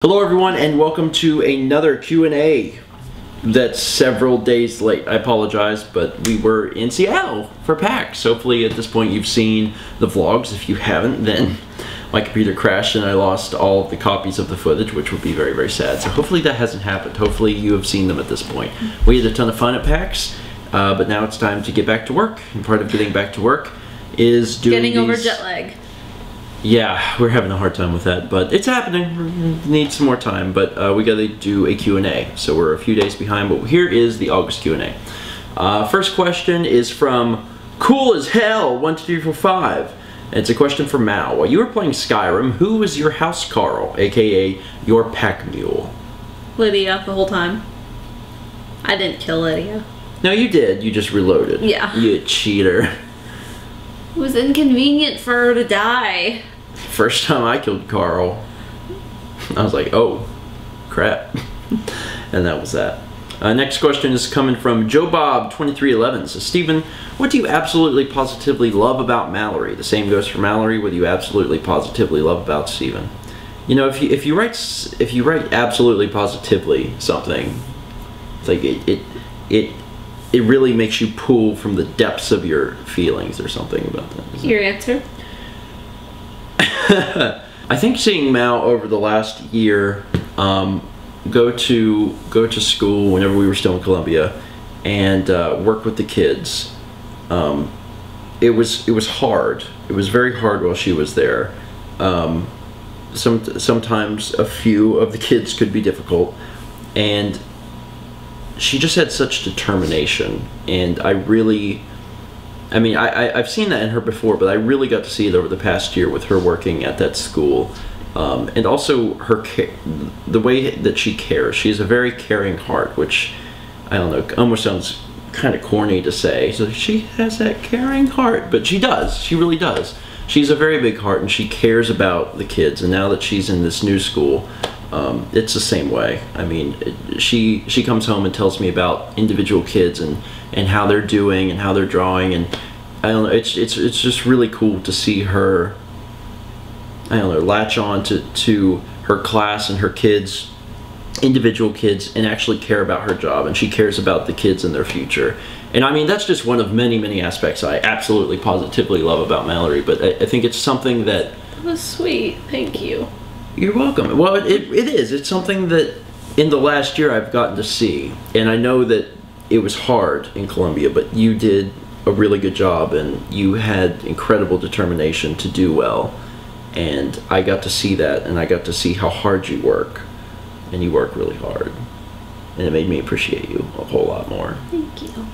Hello everyone and welcome to another Q&A that's several days late. I apologize, but we were in Seattle for PAX. Hopefully at this point you've seen the vlogs. If you haven't, then my computer crashed and I lost all of the copies of the footage, which would be very, very sad. So hopefully that hasn't happened. Hopefully you have seen them at this point. We had a ton of fun at PAX, but now it's time to get back to work. And part of getting back to work is doing getting over jet lag. Yeah, we're having a hard time with that, but it's happening. We need some more time, but we gotta do a Q&A. So we're a few days behind, but here is the August Q&A. First question is from Cool as Hell 12345. It's a question for Mal. While you were playing Skyrim, who was your housecarl, aka your pack mule? Lydia the whole time. I didn't kill Lydia. No, you did. You just reloaded. Yeah. You cheater. It was inconvenient for her to die. First time I killed Carl, I was like, oh, crap. And that was that. Next question is coming from Joe Bob 2311. So, Stephen, what do you absolutely positively love about Mallory? The same goes for Mallory. What do you absolutely positively love about Stephen? You know, if you write absolutely positively something, it's like it really makes you pull from the depths of your feelings or something about that. Your answer? I think seeing Mal over the last year go to school whenever we were still in Columbia and work with the kids, it was hard. It was very hard while she was there. Sometimes a few of the kids could be difficult, and she just had such determination, and I've seen that in her before, but I really got to see it over the past year with her working at that school, and also the way that she cares. She has a very caring heart, which, I don't know, almost sounds kind of corny to say. So she has that caring heart, but she does. She really does. She's a very big heart, and she cares about the kids, and now that she's in this new school, it's the same way. I mean, she comes home and tells me about individual kids and how they're doing and how they're drawing, and I don't know, it's just really cool to see her, I don't know, latch on to her class and her kids, individual kids, and actually care about her job, and she cares about the kids and their future. And I mean, that's just one of many, many aspects I absolutely positively love about Mallory, but I think it's something that... That was sweet, thank you. You're welcome. Well, it is. It's something that in the last year I've gotten to see. And I know that it was hard in Columbia, but you did a really good job and you had incredible determination to do well. And I got to see that, and I got to see how hard you work. And you work really hard. And it made me appreciate you a whole lot more. Thank you.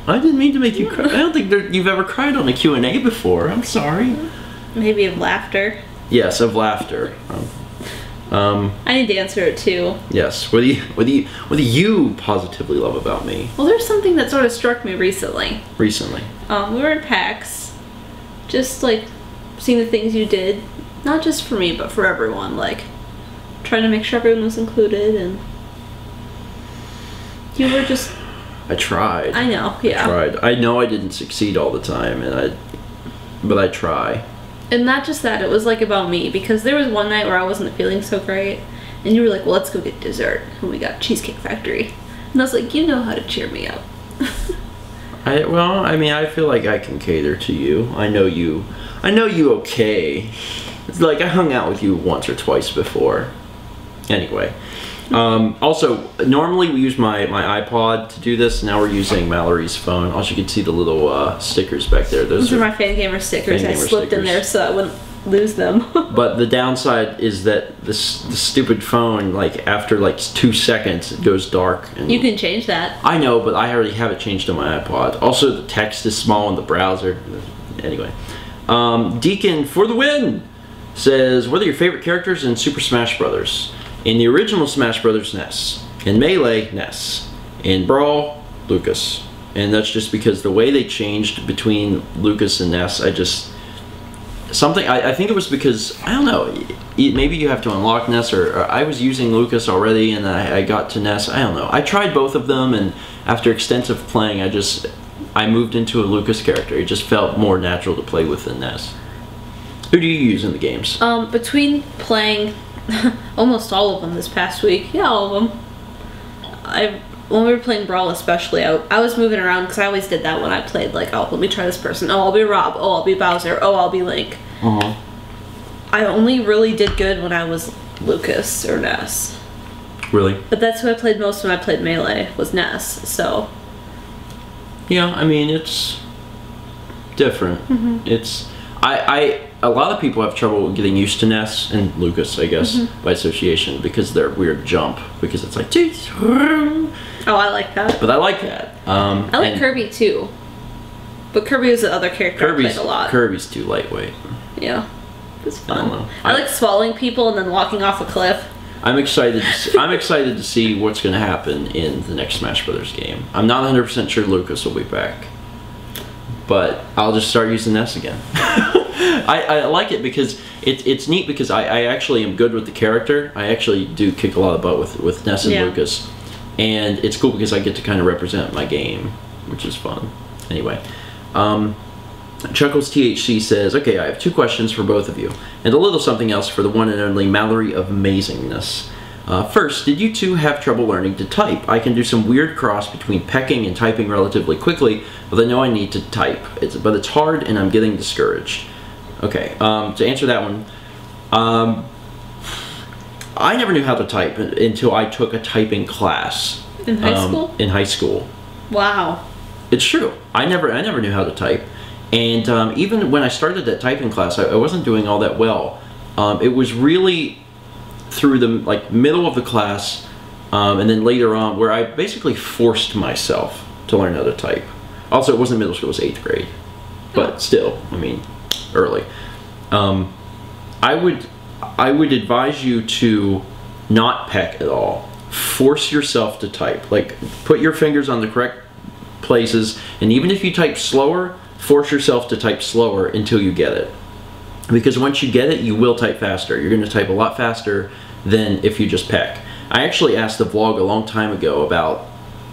I didn't mean to make you cry. I don't think you've ever cried on a Q&A before. I'm sorry. Maybe of laughter. Yes, of laughter. I need to answer it too. Yes. What do you positively love about me? Well, there's something that sort of struck me recently. Recently. We were at PAX, just like seeing the things you did, not just for me, but for everyone. Like trying to make sure everyone was included, and you were just. I tried. I know. Yeah. I tried. I know I didn't succeed all the time, but I try. And not just that, it was like about me, because there was one night where I wasn't feeling so great, and you were like, well, let's go get dessert, and we got Cheesecake Factory. And I was like, you know how to cheer me up. Well, I mean, I feel like I can cater to you. I know you okay. It's like I hung out with you once or twice before. Anyway. Also, normally we use my iPod to do this. Now we're using Mallory's phone. Also, you can see the little stickers back there. Those are my Fangamer stickers. I slipped in there so I wouldn't lose them. But the downside is that the stupid phone, like after like 2 seconds, it goes dark. And you can change that. I know, but I already have it changed on my iPod. Also, the text is small in the browser. Anyway, Deacon for the win says, what are your favorite characters in Super Smash Brothers? In the original Smash Brothers, Ness. In Melee, Ness. In Brawl, Lucas. And that's just because the way they changed between Lucas and Ness, I think it was because, I don't know, maybe you have to unlock Ness, or I was using Lucas already and I got to Ness. I don't know. I tried both of them, and after extensive playing, I moved into a Lucas character. It just felt more natural to play with than Ness. Who do you use in the games? Between playing almost all of them this past week. Yeah, all of them. When we were playing Brawl especially, I was moving around because I always did that when I played, like, oh, let me try this person. Oh, I'll be Rob. Oh, I'll be Bowser. Oh, I'll be Link. I only really did good when I was Lucas or Ness. Really? But that's who I played most when I played Melee, was Ness, so. Yeah, I mean, it's different. It's... a lot of people have trouble getting used to Ness and Lucas, I guess, by association, because they're weird jump, because it's like... Oh, I like that. But I like that. I like Kirby, too. But Kirby was the other character I played a lot. Kirby's too lightweight. Yeah. It's fun. I don't know. I like swallowing people and then walking off a cliff. I'm excited to see what's going to happen in the next Smash Brothers game. I'm not 100% sure Lucas will be back. But I'll just start using Ness again. I like it because it's neat because I actually am good with the character. I actually do kick a lot of butt with Ness and Lucas. And it's cool because I get to kind of represent my game, which is fun. Anyway, ChucklesTHC says, okay, I have 2 questions for both of you, and a little something else for the one and only Mallory of Mazingness. First, did you two have trouble learning to type? I can do some weird cross between pecking and typing relatively quickly, but I know I need to type. But it's hard and I'm getting discouraged. Okay, to answer that one, I never knew how to type until I took a typing class. In high school? In high school. Wow. It's true. I never knew how to type. And even when I started that typing class, I wasn't doing all that well. It was really through the middle of the class and then later on where I basically forced myself to learn how to type. Also, it wasn't middle school, it was 8th grade. But still, I mean, early. I would advise you to not peck at all. Force yourself to type. Like, put your fingers on the correct places, and even if you type slower, force yourself to type slower until you get it. Because once you get it, you will type faster. You're going to type a lot faster than if you just peck. I actually asked the vlog a long time ago about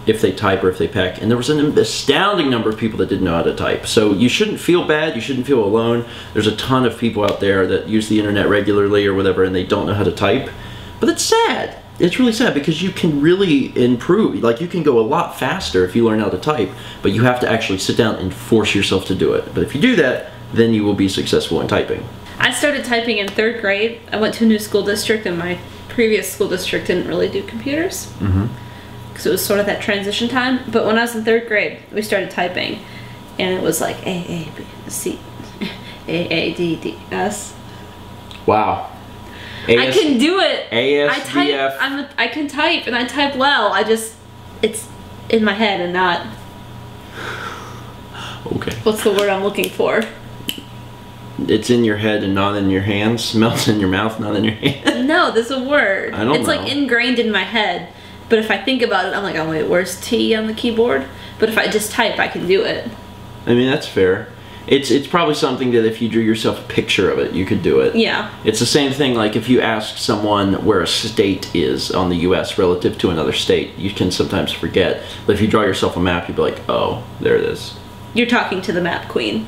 if they type or if they peck, and there was an astounding number of people that didn't know how to type. So you shouldn't feel bad, you shouldn't feel alone. There's a ton of people out there that use the internet regularly or whatever and they don't know how to type. But it's sad. It's really sad because you can really improve. Like, you can go a lot faster if you learn how to type, but you have to actually sit down and force yourself to do it. But if you do that, then you will be successful in typing. I started typing in 3rd grade. I went to a new school district and my previous school district didn't really do computers. Because it was sort of that transition time. But when I was in 3rd grade, we started typing, and it was like A, B, C, A, D, D, S. Wow. I can do it. I can type, and I type well. It's in my head and not. Okay. What's the word I'm looking for? It's in your head and not in your hands. Smells in your mouth, not in your hand. No, there's a word. I don't know. It's like ingrained in my head. But if I think about it, I'm like, oh wait, where's T on the keyboard? But if I just type, I can do it. I mean, that's fair. It's probably something that if you drew yourself a picture of it, you could do it. Yeah. It's the same thing like if you ask someone where a state is on the U.S. relative to another state, you can sometimes forget. But if you draw yourself a map, you'd be like, oh, there it is. You're talking to the map queen.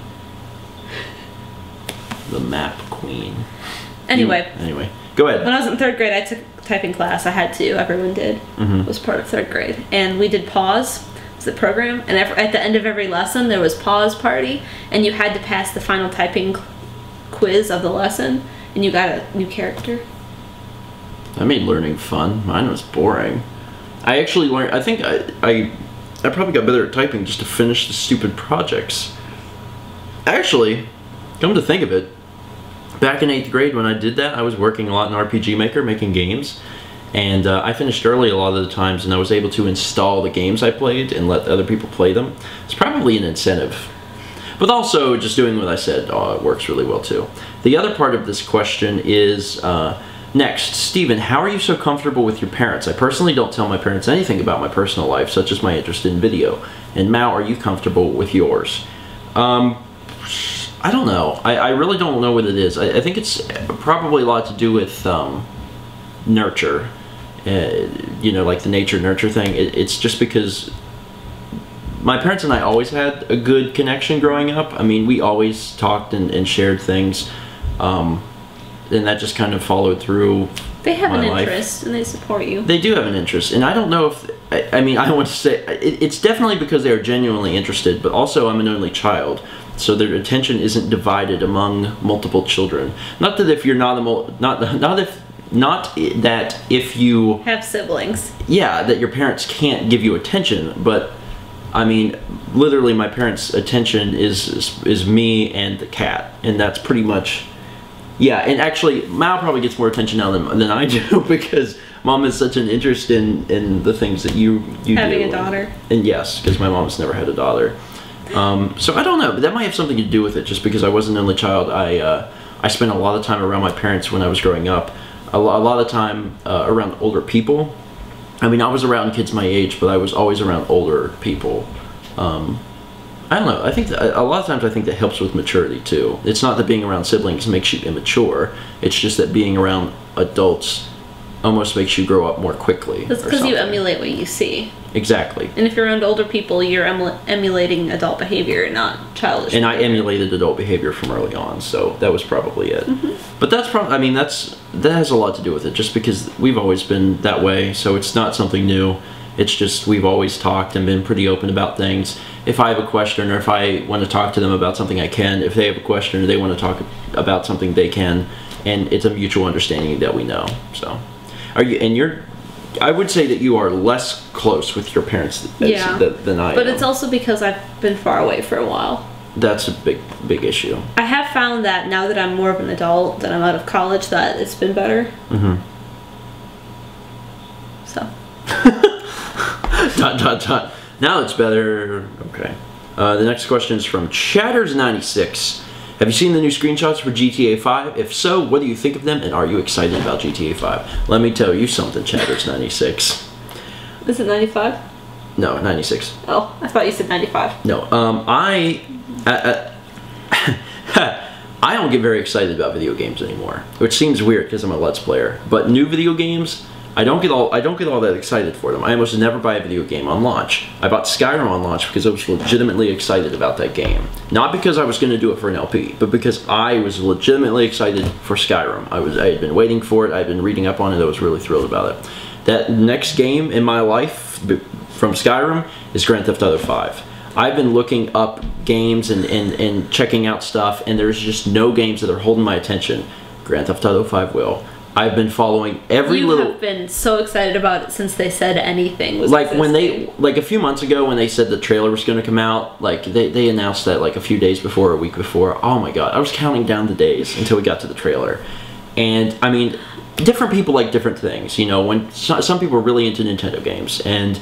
The map queen. Anyway. Anyway, go ahead. When I was in 3rd grade, I took typing class. I had to. Everyone did. It was part of 3rd grade. And we did pause. It was the program. And at the end of every lesson, there was pause party. And you had to pass the final typing quiz of the lesson. And you got a new character. That made learning fun. Mine was boring. I actually learned... I think I probably got better at typing just to finish the stupid projects. Actually, come to think of it, back in 8th grade when I did that, I was working a lot in RPG Maker, making games, and I finished early a lot of the times, and I was able to install the games I played and let other people play them. It's probably an incentive. But also, just doing what I said it works really well too. The other part of this question is, next, Stephen, how are you so comfortable with your parents? I personally don't tell my parents anything about my personal life, such as my interest in video. And Mao, are you comfortable with yours? I don't know. I really don't know what it is. I think it's probably a lot to do with nurture. You know, like the nature-nurture thing. It's just because my parents and I always had a good connection growing up. I mean, we always talked and shared things. and that just kind of followed through. They have my an life. interest, and they support you. They do have an interest, and I don't know if I mean I want to say it's definitely because they are genuinely interested, but also I'm an only child, so their attention isn't divided among multiple children. Not that if you're not that if you have siblings. Yeah, that your parents can't give you attention, but I mean, literally, my parents' attention is me and the cat, and that's pretty much. Yeah, and actually, Mal probably gets more attention now than I do because Mom has such an interest in the things that you Having do. a daughter. And yes, because my mom's never had a daughter. So I don't know, but that might have something to do with it. Just because I was an only child, I spent a lot of time around my parents when I was growing up. A lot of time around older people. I mean, I was around kids my age, but I was always around older people. I don't know. I think that a lot of times I think that helps with maturity too. It's not that being around siblings makes you immature. It's just that being around adults almost makes you grow up more quickly. That's because you emulate what you see. Exactly. And if you're around older people, you're emulating adult behavior, not childish and behavior. I emulated adult behavior from early on, so that was probably it. But that's probably, I mean, that has a lot to do with it, just because we've always been that way, so it's not something new. It's just we've always talked and been pretty open about things. If I have a question or if I want to talk to them about something, I can. If they have a question or they want to talk about something, they can. And it's a mutual understanding that we know. So, are you? And you're. I would say that you are less close with your parents than I am. But it's also because I've been far away for a while. That's a big issue. I have found that now that I'm more of an adult, that I'm out of college, that it's been better. So. ... Now it's better. Okay. The next question is from Chatters96. Have you seen the new screenshots for GTA 5? If so, what do you think of them, and are you excited about GTA 5? Let me tell you something, Chatters96. Is it 95? No, 96. Oh, I thought you said 95. No, I don't get very excited about video games anymore, which seems weird because I'm a Let's Player. But new video games, I don't get all that excited for them. I almost never buy a video game on launch. I bought Skyrim on launch because I was legitimately excited about that game. Not because I was going to do it for an LP, but because I was legitimately excited for Skyrim. I had been waiting for it. I had been reading up on it. I was really thrilled about it. That next game in my life from Skyrim is Grand Theft Auto 5. I've been looking up games and checking out stuff, and there's just no games that are holding my attention. Grand Theft Auto 5 will. I've been following every little... You have been so excited about it since they said anything was like when they... Like a few months ago when they said the trailer was going to come out, like they announced that like a few days before, a week before. Oh my god, I was counting down the days until we got to the trailer. And, I mean, different people like different things. You know, when some people are really into Nintendo games, and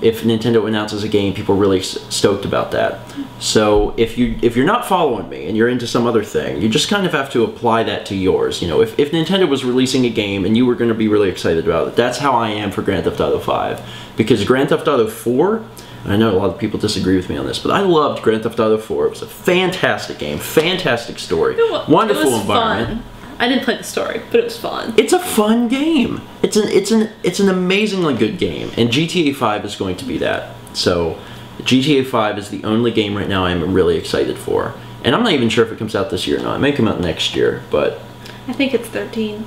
if Nintendo announces a game, people are really stoked about that. So if you're not following me and you're into some other thing, you just kind of have to apply that to yours. You know, if Nintendo was releasing a game and you were going to be really excited about it, that's how I am for Grand Theft Auto 5. Because Grand Theft Auto 4, I know a lot of people disagree with me on this, but I loved Grand Theft Auto 4. It was a fantastic game, fantastic story, wonderful environment. Fun. I didn't play the story, but it was fun. It's a fun game. It's an amazingly good game, and GTA 5 is going to be that. So, GTA 5 is the only game right now I'm really excited for, and I'm not even sure if it comes out this year or not. It may come out next year, but I think it's 13.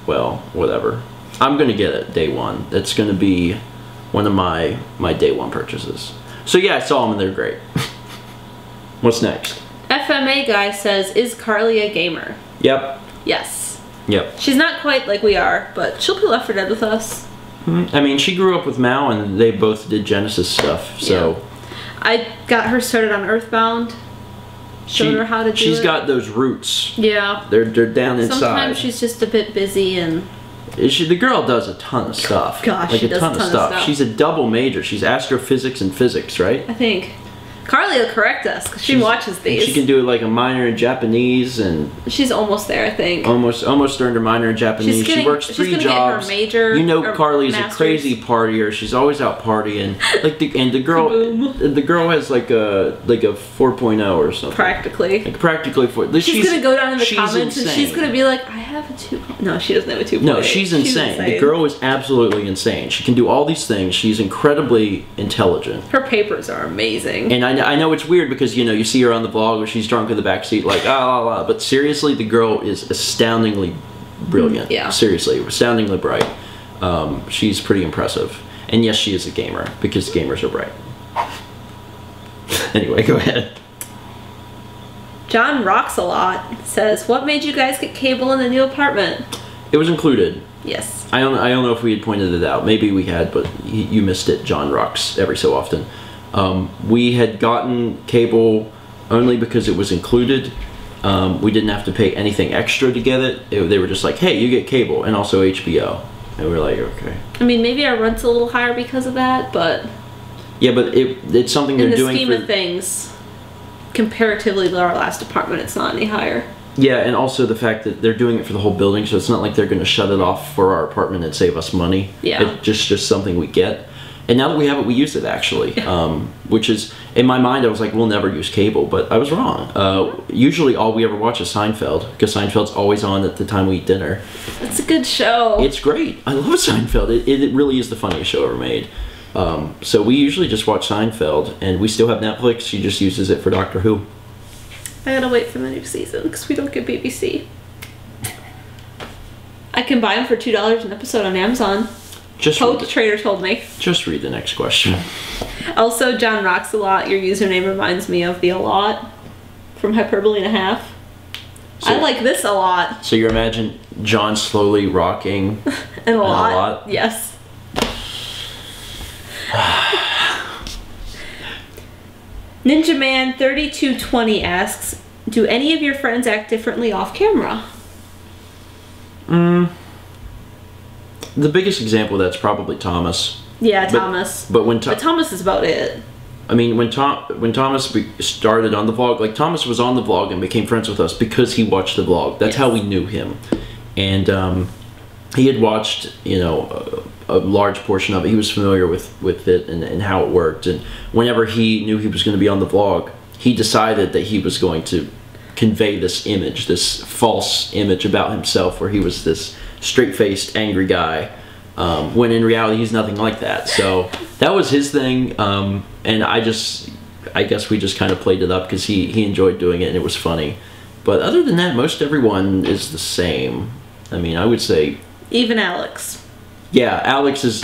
Well, whatever. I'm gonna get it day one. That's gonna be one of my day one purchases. So yeah, I saw them and they're great. What's next? fmaguy says, "Is Carly a gamer?" Yep. Yes. Yep. She's not quite like we are, but she'll be Left 4 Dead with us. I mean, she grew up with Mal, and they both did Genesis stuff, so... Yeah. I got her started on Earthbound. Showed her how to do it. She's got those roots. Yeah. They're down inside. Sometimes she's just a bit busy, and... The girl does a ton of stuff. Gosh, like she does a ton of stuff. She's a double major. She's astrophysics and physics, right? I think. Carly will correct us because she watches these. She can do like a minor in Japanese, and she's almost there, I think. Almost earned her minor in Japanese. She works 3 jobs. Get her major. You know, Carly's a crazy partier. She's always out partying. Like the girl has like a 4.0 or something. Practically. Like practically 4. She's gonna go down in the comments insane. and she's gonna be like, I have have a 2? No, she doesn't have a 2. No, she's insane. The girl is absolutely insane. She can do all these things. She's incredibly intelligent. Her papers are amazing. And I know it's weird because, you know, you see her on the vlog where she's drunk in the backseat like, but seriously, the girl is astoundingly brilliant. Yeah. Seriously, astoundingly bright. She's pretty impressive. And yes, she is a gamer because gamers are bright. Anyway, go ahead. JonathanRoxAlot says, what made you guys get cable in the new apartment? It was included. Yes. I don't know if we had pointed it out. Maybe we had, but you missed it, John Rocks, every so often. We had gotten cable only because it was included. We didn't have to pay anything extra to get it. They were just like, hey, you get cable and also HBO. And we were like, okay. I mean, maybe our rent's a little higher because of that, but... Yeah, but it's something they're doing in the scheme of things, comparatively to our last apartment, it's not any higher. Yeah, and also the fact that they're doing it for the whole building, so it's not like they're going to shut it off for our apartment and save us money. Yeah. It's just something we get. And now that we have it, we use it, actually. Which is, in my mind, I was like, we'll never use cable, but I was wrong. Usually all we ever watch is Seinfeld, because Seinfeld's always on at the time we eat dinner. It's a good show. It's great. I love Seinfeld. It really is the funniest show ever made. So we usually just watch Seinfeld, and we still have Netflix. She just uses it for Doctor Who. I gotta wait for the new season because we don't get BBC. I can buy them for $2 an episode on Amazon. Poke Trader told me. Just read the next question. Also, JonathanRoxAlot, your username reminds me of the a lot from Hyperbole and a Half. So, I like this a lot. So you imagine John slowly rocking and a lot? Yes. Ninja Man 3220 asks, do any of your friends act differently off camera? The biggest example of that's probably Thomas. Yeah, Thomas. But Thomas is about it. I mean, when Thomas started on the vlog, like Thomas was on the vlog and became friends with us because he watched the vlog. That's how we knew him. And he had watched, you know, a large portion of it. He was familiar with it and how it worked. And whenever he knew he was going to be on the vlog, he decided that he was going to convey this image, this false image about himself where he was this straight-faced, angry guy, when in reality he's nothing like that. So that was his thing, and I guess we just kind of played it up because he enjoyed doing it and it was funny. But other than that, most everyone is the same. I mean, I would say... Even Alex. Yeah, Alex is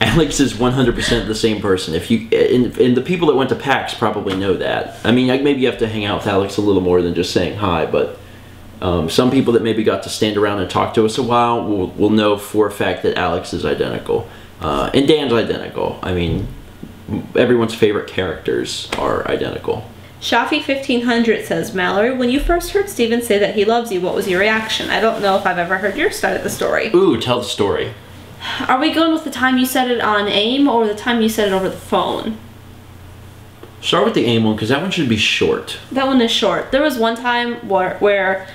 100% the same person. If you and the people that went to PAX probably know that. I mean, maybe you have to hang out with Alex a little more than just saying hi, but some people that maybe got to stand around and talk to us a while will know for a fact that Alex is identical. And Dan's identical. I mean, everyone's favorite characters are identical. Shafi 1500 says, Mallory, when you first heard Stephen say that he loves you, what was your reaction? I don't know if I've ever heard your side of the story. Ooh, tell the story. Are we going with the time you said it on AIM or the time you said it over the phone? Start with the AIM one, because that one should be short. That one is short. There was one time where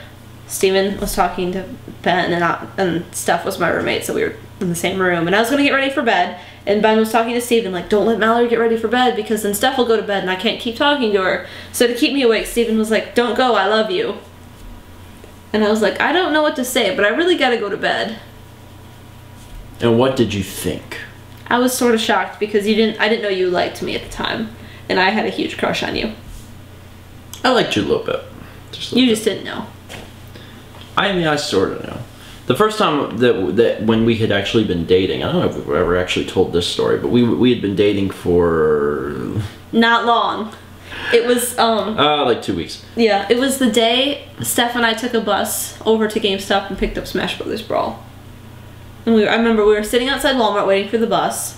Stephen was talking to Ben and Steph was my roommate, so we were in the same room, and I was going to get ready for bed, and Ben was talking to Stephen, like, don't let Mallory get ready for bed, because then Steph will go to bed, and I can't keep talking to her. So to keep me awake, Stephen was like, don't go, I love you. And I was like, I don't know what to say, but I really got to go to bed. And what did you think? I was sort of shocked because I didn't know you liked me at the time, and I had a huge crush on you. I liked you a little bit. You just didn't know. I mean, I sort of know. The first time that when we had actually been dating, I don't know if we've ever actually told this story, but we had been dating for... Not long. It was, like 2 weeks. Yeah, it was the day Steph and I took a bus over to GameStop and picked up Smash Brothers Brawl. And I remember we were sitting outside Walmart waiting for the bus,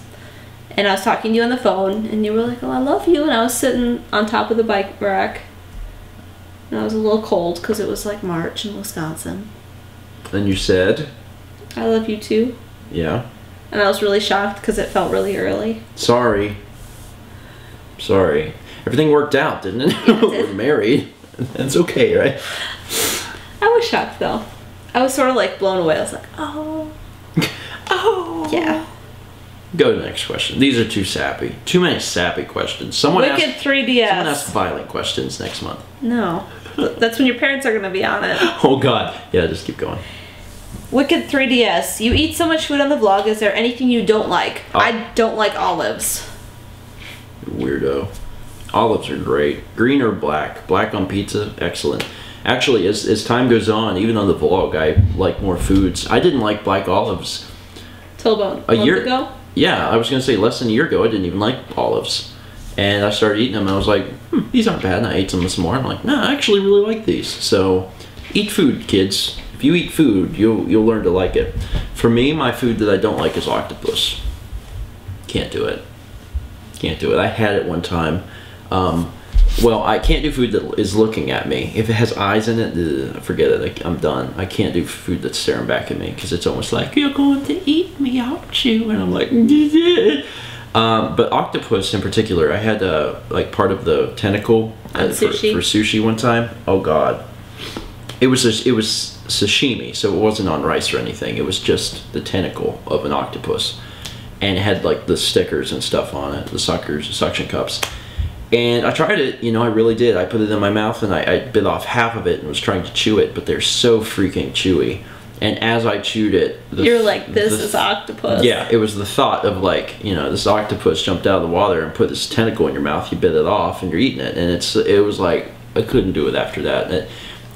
and I was talking to you on the phone, and you were like, oh, I love you, and I was sitting on top of the bike rack, and I was a little cold because it was like March in Wisconsin. And you said? I love you too. Yeah. And I was really shocked because it felt really early. Sorry. Everything worked out, didn't it? Yeah, it did. We're married. That's okay, right? I was shocked though. I was sort of like blown away. I was like, oh. Oh. Yeah. Go to the next question. These are too sappy. Too many sappy questions. Wicked 3DS. Someone ask violent questions next month. No. That's when your parents are going to be on it. Oh, God. Yeah, just keep going. Wicked 3DS. You eat so much food on the vlog. Is there anything you don't like? I don't like olives. Weirdo. Olives are great. Green or black? Black on pizza, excellent. Actually, as time goes on, even on the vlog, I like more foods. I didn't like black olives. Till about a month ago? Yeah, I was going to say less than a year ago, I didn't even like olives. And I started eating them, and I was like, these aren't bad. And I ate some this morning. I'm like, no, I actually really like these. So, eat food, kids. If you eat food, you'll learn to like it. For me, my food that I don't like is octopus. Can't do it. Can't do it. I had it one time. Well, I can't do food that is looking at me. If it has eyes in it, forget it. I'm done. I can't do food that's staring back at me because it's almost like, you're going to eat me, aren't you? And I'm like, but octopus in particular, I had like part of the tentacle for sushi one time. Oh God, it was sashimi, so it wasn't on rice or anything. It was just the tentacle of an octopus, and it had like the stickers and stuff on it, the suction cups. And I tried it, you know, I really did. I put it in my mouth and I bit off half of it and was trying to chew it, but they're so freaking chewy. And as I chewed it... You're like, this is octopus. Yeah, it was the thought of like, you know, this octopus jumped out of the water and put this tentacle in your mouth, you bit it off and you're eating it. And it was like, I couldn't do it after that.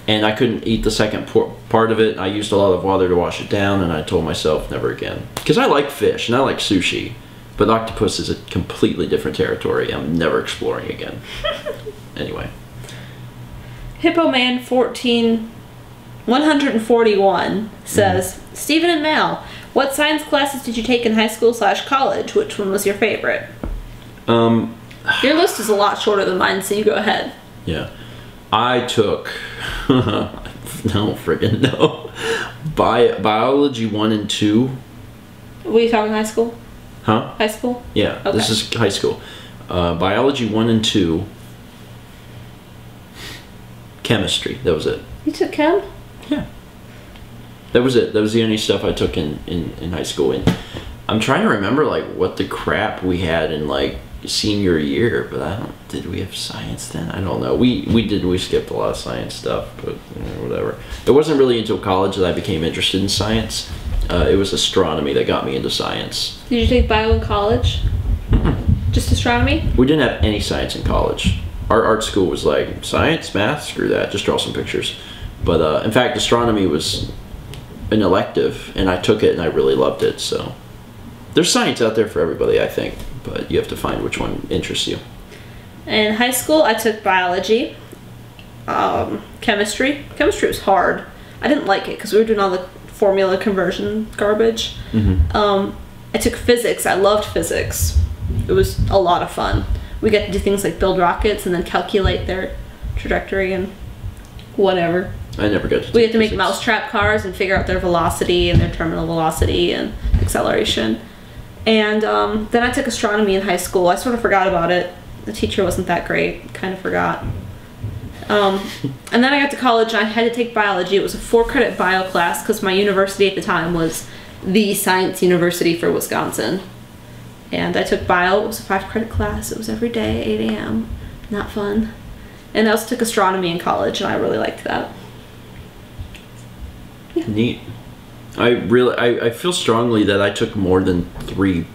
And I couldn't eat the second part of it. I used a lot of water to wash it down, and I told myself never again. Because I like fish and I like sushi. But octopus is a completely different territory. I'm never exploring again. Anyway. Hippoman 141 says, Stephen and Mal, what science classes did you take in high school / college? Which one was your favorite? Your list is a lot shorter than mine, so you go ahead. Yeah. I took... no, friggin' no. Biology 1 and 2. Were you talking high school? Huh? High school? Yeah, okay. This is high school. Biology 1 and 2. Chemistry, that was it. You took chem? Yeah. That was it. That was the only stuff I took in high school. And I'm trying to remember like what the crap we had in like senior year, but did we have science then? I don't know. We skipped a lot of science stuff, but you know, whatever. It wasn't really until college that I became interested in science. It was astronomy that got me into science. Did you take bio in college? Just astronomy? We didn't have any science in college. Our art school was like, science, math, screw that, just draw some pictures. But in fact, astronomy was an elective, and I took it and I really loved it. So there's science out there for everybody, I think, but you have to find which one interests you. In high school, I took biology, chemistry. Chemistry was hard. I didn't like it because we were doing all the formula conversion garbage. I took physics. I loved physics. It was a lot of fun. We got to do things like build rockets and then calculate their trajectory and whatever. I never got to. We had to make mousetrap cars and figure out their velocity and their terminal velocity and acceleration. And then I took astronomy in high school. I sort of forgot about it. The teacher wasn't that great. Kind of forgot. And then I got to college and I had to take biology. It was a 4-credit bio class because my university at the time was the science university for Wisconsin. And I took bio. It was a 5-credit class. It was every day, 8 a.m. Not fun. And I also took astronomy in college, and I really liked that. Yeah. Neat. I feel strongly that I took more than 3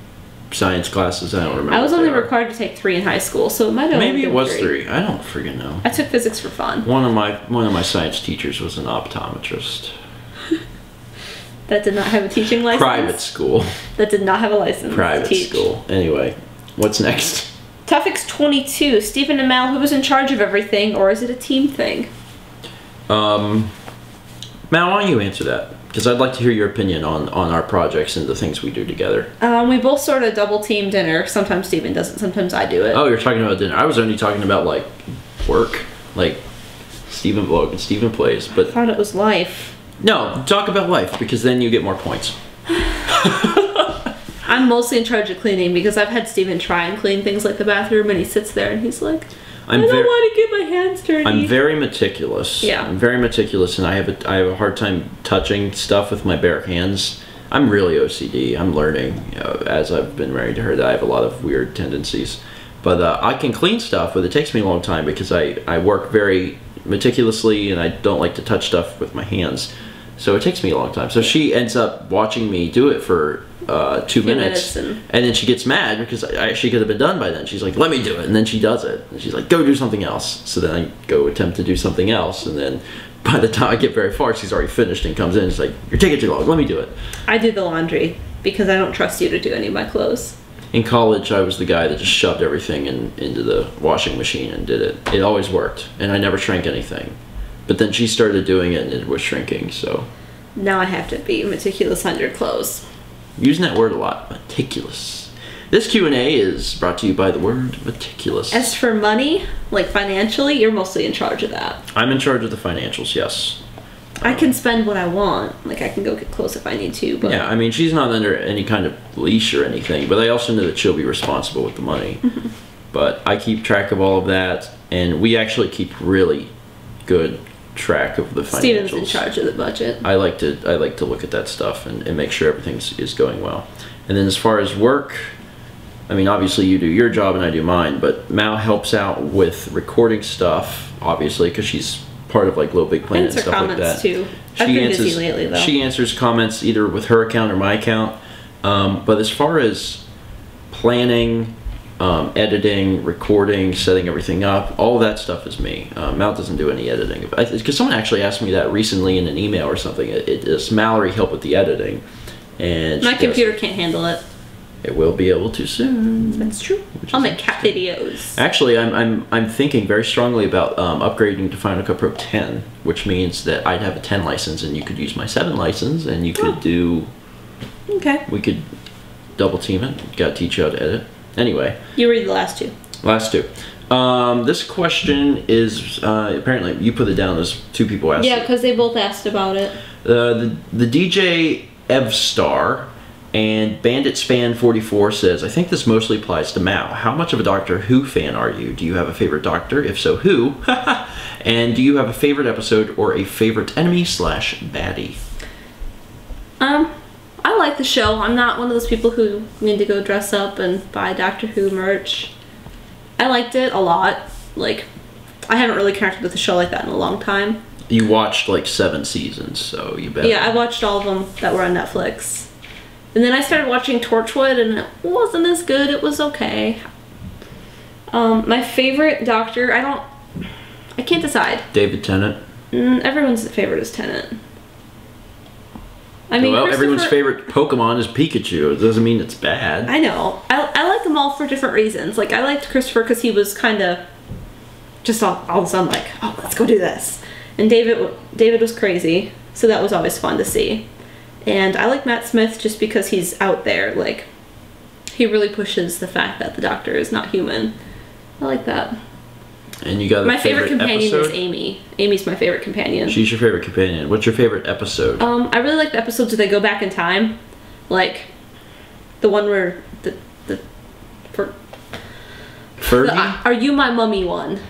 science classes. I don't remember. I was only required to take 3 in high school, so it might have maybe it was 3. I don't freaking know. I took physics for fun. One of my science teachers was an optometrist. That did not have a teaching license? Private school. That did not have a license. Private school. Anyway, what's next? Tuffix22. Stephen and Mal, who was in charge of everything, or is it a team thing? Mal, why don't you answer that? Because I'd like to hear your opinion on our projects and the things we do together. We both sort of double team dinner. Sometimes Stephen does it, sometimes I do it. Oh, you're talking about dinner. I was only talking about, like, work. Like, StephenVlog and Stephen Plays. But I thought it was life. No, talk about life, because then you get more points. I'm mostly in charge of cleaning, because I've had Stephen try and clean things like the bathroom, and he sits there and he's like, I don't want to get my hands dirty. I'm very meticulous. Yeah. I'm very meticulous, and I have a hard time touching stuff with my bare hands. I'm really OCD. I'm learning, as I've been married to her, that I have a lot of weird tendencies. But I can clean stuff, but it takes me a long time because I work very meticulously, and I don't like to touch stuff with my hands. So it takes me a long time. So she ends up watching me do it for 2 minutes, and then she gets mad because she could have been done by then. She's like, let me do it, and then she does it. And she's like, go do something else. So then I go attempt to do something else, and then by the time I get very far, she's already finished and comes in and she's like, you're taking too long, let me do it. I do the laundry because I don't trust you to do any of my clothes. In college, I was the guy that just shoved everything into the washing machine and did it. It always worked, and I never shrank anything. But then she started doing it, and it was shrinking, so. Now I have to be meticulous on your clothes. Using that word a lot, meticulous. This Q&A is brought to you by the word meticulous. As for money, like financially, you're mostly in charge of that. I'm in charge of the financials, yes. I can spend what I want. Like, I can go get clothes if I need to, but... Yeah, I mean, she's not under any kind of leash or anything, but I also know that she'll be responsible with the money. But I keep track of all of that, and we actually keep really good track of the financials. Steven's in charge of the budget. I like to look at that stuff and make sure everything is going well. And then as far as work, I mean, obviously you do your job and I do mine, but Mal helps out with recording stuff, obviously, because she's part of like Little Big Planet and stuff like that. Too. I've been busy lately, though. She answers comments either with her account or my account. But as far as planning, editing, recording, setting everything up, all of that stuff is me. Mal doesn't do any editing. Because someone actually asked me that recently in an email or something. Does Mallory help with the editing? And my computer can't handle it. It will be able to soon. That's true. I'll make cat videos. Actually, I'm thinking very strongly about upgrading to Final Cut Pro 10, which means that I'd have a 10 license and you could use my 7 license and you could do... Okay. We could double team it. Got to teach you how to edit. Anyway. You read the last two. Last two. This question is, apparently you put it down as 2 people asked. Yeah, because they both asked about it. The DJEvstar and Bandit Span 44 says, I think this mostly applies to Mao. How much of a Doctor Who fan are you? Do you have a favorite Doctor? If so, who? And do you have a favorite episode or a favorite enemy / baddie? I like the show. I'm not one of those people who need to go dress up and buy Doctor Who merch. I liked it a lot. Like, I haven't really connected with the show like that in a long time. You watched like 7 seasons, so you bet. Yeah, I watched all of them that were on Netflix. And then I started watching Torchwood, and it wasn't as good. It was okay. My favorite Doctor, I can't decide. David Tennant. Everyone's favorite is Tennant. I mean, well, everyone's favorite Pokemon is Pikachu. It doesn't mean it's bad. I know. I like them all for different reasons. Like, I liked Christopher because he was kind of just all of a sudden like, oh, let's go do this. And David was crazy, so that was always fun to see. And I like Matt Smith just because he's out there. Like, he really pushes the fact that the Doctor is not human. I like that. And you got my favorite companion episode? is Amy. Amy's my favorite companion. She's your favorite companion. What's your favorite episode? I really like the episodes where they go back in time, like the one where the Are You My Mummy one.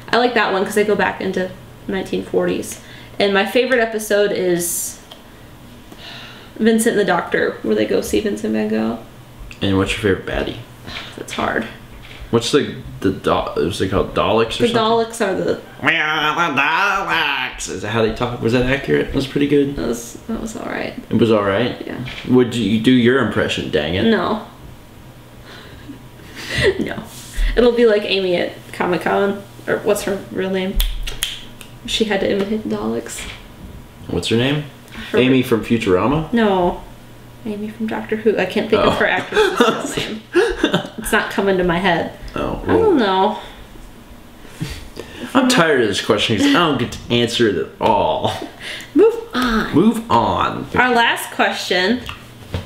I like that one because they go back into 1940s. And my favorite episode is Vincent and the Doctor, where they go see Vincent Van Gogh. And what's your favorite baddie? That's hard. What's was it called Daleks or something? The Daleks are the... Daleks! Is that how they talk? Was that accurate? That was pretty good. That was alright. It was alright? Yeah. Would you do your impression, dang it? No. No. It'll be like Amy at Comic-Con, or what's her real name? She had to imitate the Daleks. What's her name? Amy from Futurama? No. Amy from Doctor Who. I can't think of her actress's real name. It's not coming to my head. Oh. Well. I don't know. I'm tired of this question because I don't get to answer it at all. Move on. Move on. Our last question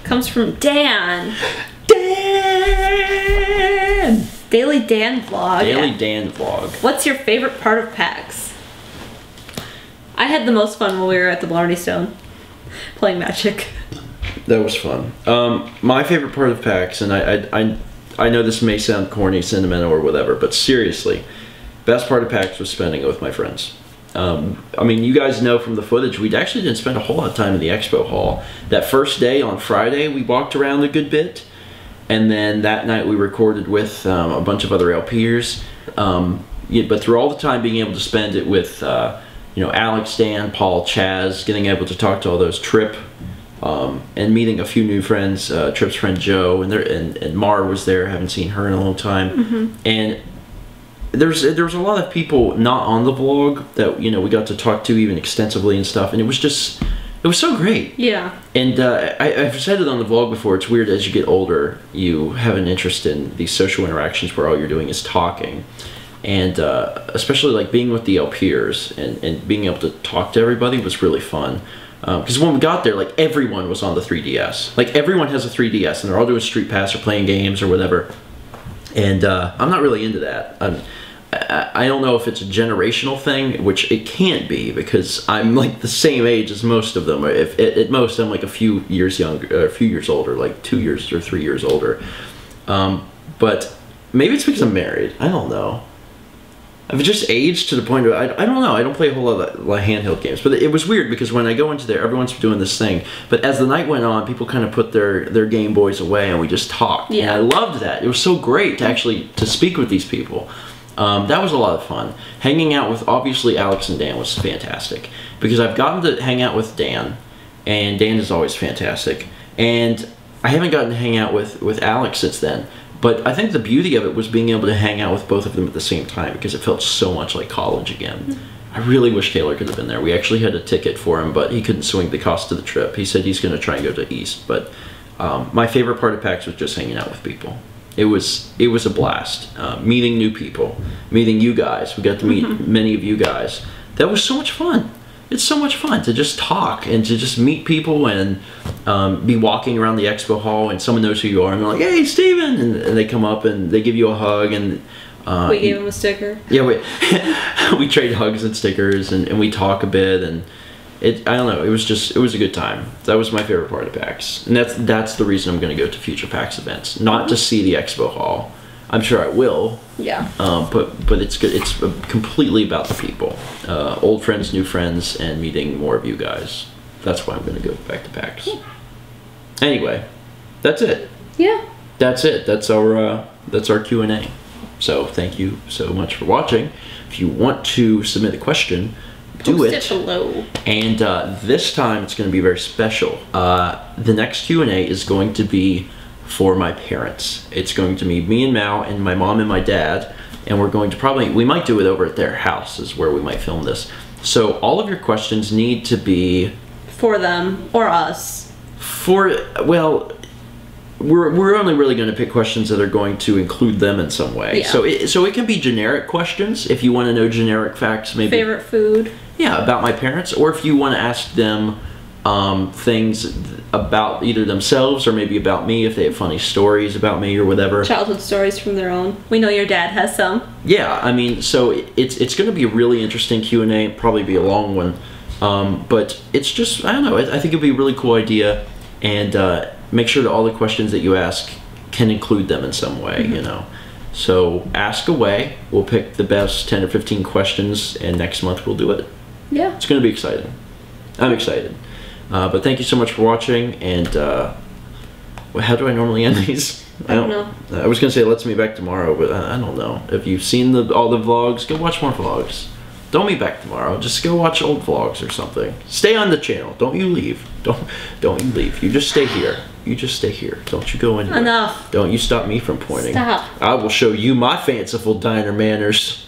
comes from Dan. Dan! DailyDanvlog. DailyDanvlog. What's your favorite part of PAX? I had the most fun when we were at the Blarney Stone playing Magic. That was fun. My favorite part of PAX, and I know this may sound corny, sentimental, or whatever, but seriously, best part of PAX was spending it with my friends. I mean, you guys know from the footage, we actually didn't spend a whole lot of time in the expo hall. That first day on Friday, we walked around a good bit, and then that night we recorded with a bunch of other LPers. But through all the time being able to spend it with you know, Alex, Dan, Paul, Chaz, getting able to talk to all those, Trip, and meeting a few new friends. Trip's friend Joe, and Mar was there. Haven't seen her in a long time. And there was a lot of people not on the vlog that, you know, we got to talk to even extensively and stuff, and it was so great. Yeah. And I've said it on the vlog before, it's weird, as you get older, you have an interest in these social interactions where all you're doing is talking. And especially like being with the LPers and being able to talk to everybody was really fun. Because when we got there, like, everyone was on the 3DS. Like, everyone has a 3DS, and they're all doing Street Pass or playing games or whatever. And I'm not really into that. I don't know if it's a generational thing, which it can't be, because I'm like the same age as most of them. If at most I'm like a few years younger, a few years older, like 2 years or 3 years older. But maybe it's because I'm married. I don't know. I've just aged to the point where I don't know. I don't play a whole lot of handheld games, but it was weird because when I go into there, everyone's doing this thing. But as the night went on, people kind of put their Game Boys away, and we just talked. Yeah. And I loved that. It was so great to actually speak with these people. That was a lot of fun. Hanging out with, obviously, Alex and Dan was fantastic, because I've gotten to hang out with Dan, and Dan is always fantastic. And I haven't gotten to hang out with Alex since then. But I think the beauty of it was being able to hang out with both of them at the same time, because it felt so much like college again. I really wish Taylor could have been there. We actually had a ticket for him, but he couldn't swing the cost of the trip. He said he's going to try and go to East. But my favorite part of PAX was just hanging out with people. It was a blast. Meeting new people, meeting you guys. We got to meet many of you guys. That was so much fun. It's so much fun to just talk and to just meet people and be walking around the expo hall, and someone knows who you are, and they're like, "Hey, Steven!" and they come up and they give you a hug, and we gave him a sticker. Yeah, we trade hugs and stickers, and we talk a bit, and I don't know. It was a good time. That was my favorite part of PAX, and that's the reason I'm going to go to future PAX events, not to see the expo hall. I'm sure I will. Yeah. But it's good. It's completely about the people, old friends, new friends, and meeting more of you guys. That's why I'm going to go back to PAX. Anyway, that's it. Yeah. That's it. That's our Q&A. So thank you so much for watching. If you want to submit a question, do it. Post it below. And this time it's going to be very special. The next Q&A is going to be for my parents. It's going to be me and Mal and my mom and my dad, and we're going to we might do it over at their house is where we might film this. So all of your questions need to be for them or us. Well, we're only really going to pick questions that are going to include them in some way. Yeah. So it can be generic questions if you want to know generic facts, maybe favorite food. Yeah, about my parents, or if you want to ask them things about either themselves or maybe about me, if they have funny stories about me or whatever. Childhood stories from their own. We know your dad has some. Yeah, I mean, so it's going to be a really interesting Q&A, probably be a long one, but it's just, I don't know, I think it'd be a really cool idea, and make sure that all the questions that you ask can include them in some way, you know. So ask away. We'll pick the best 10 or 15 questions, and next month we'll do it. Yeah. It's going to be exciting. I'm excited. But thank you so much for watching, and how do I normally end these? I don't know. I was going to say let's meet back tomorrow, but I don't know. If you've seen all the vlogs, go watch more vlogs. Don't meet back tomorrow. Just go watch old vlogs or something. Stay on the channel. Don't you leave. Don't you leave. You just stay here. You just stay here. Don't you go anywhere. Enough. Don't you stop me from pointing. Stop. I will show you my fanciful diner manners.